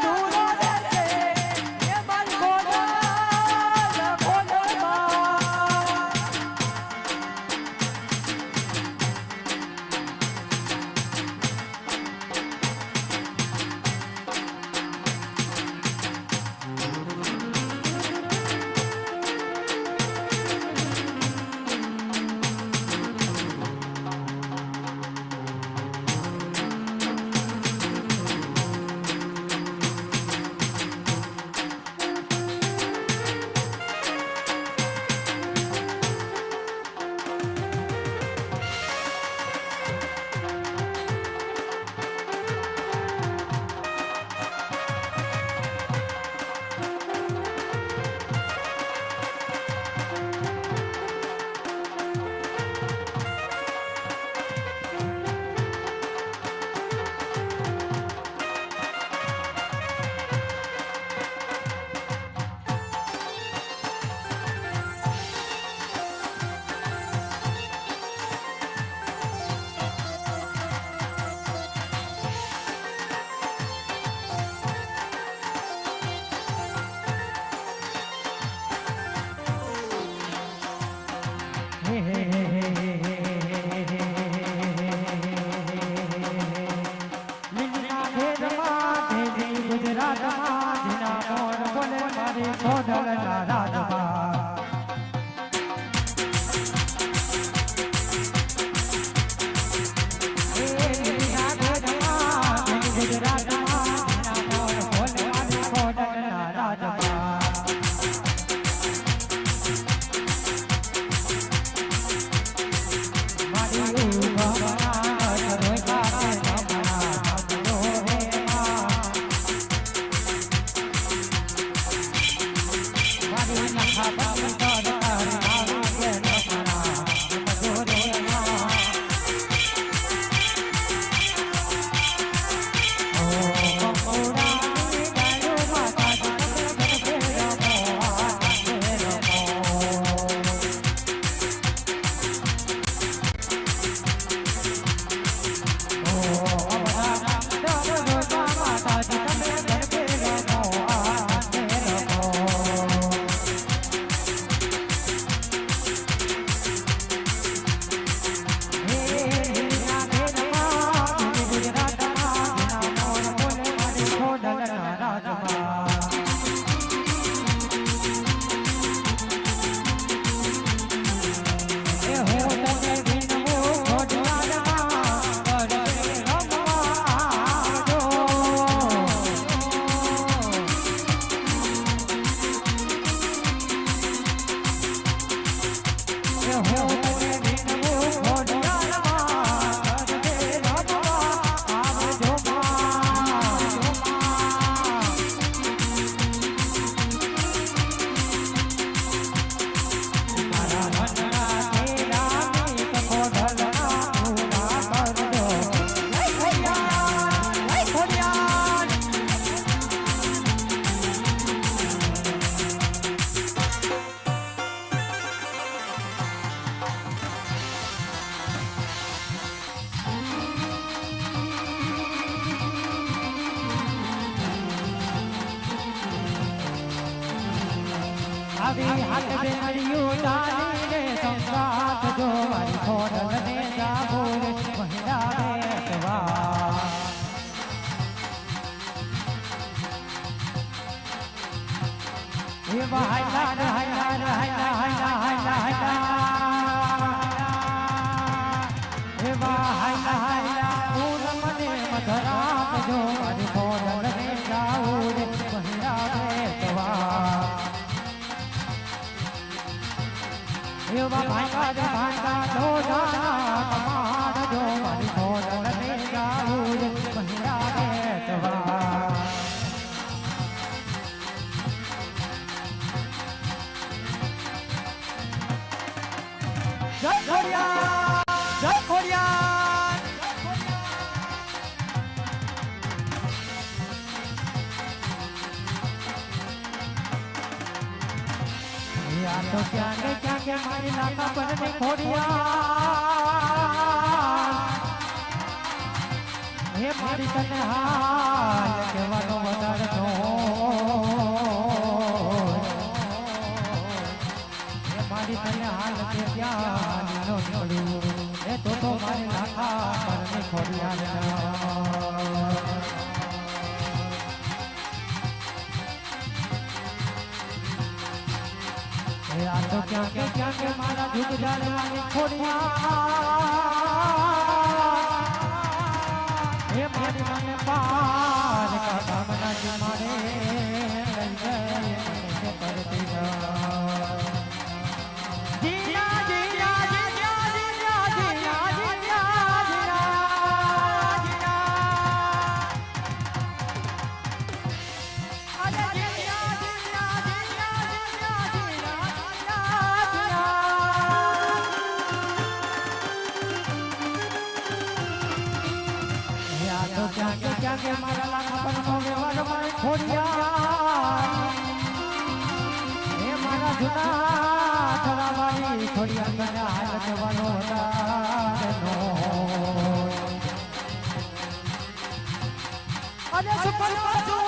ધૂળ આવી હાથ બેરિયું ડાલી રે સંસાર જો મારી ખોડલ ને જાબોર મહિલા બેટવા એ હાયલા હાયલા હાયલા હાયલા હાયલા હાયલા એ હાયલા હાયલા ફૂલ મને મધરાત જો મારી ખોડલ ને જાબોર મહિલા બેટવા એવા ભાંગા દો જાના કમાડ જો મારી ખોડલ ને જાઉં મહિલા બેટવા જય ખોડિયાર જય ખોડિયાર યા તો ક્યાં મારી નાકા પર ને ખોડિયાર હે મારી તને હાલ કહેવાનો વધારે નો હે મારી તને હાલ કે ક્યાં નો છોડ્યું એ તો મારી નાકા પર ને ખોડિયાર આ તો ક્યાં કે મારા દૂધ જાળવાની ખોડિયાર હે મારી મને પાર કાકા મનાજી મારે લઈ જાય કરતી જીના જીના જીના જીના જીના જીના ક્યાં કે મારા લાખા પર નો વ્યવહાર મારે ખોડિયાર હે મારા જૂના થરાવાળી ખોડિયાર મને હાલ જવાનો વધારનો અરે સુપર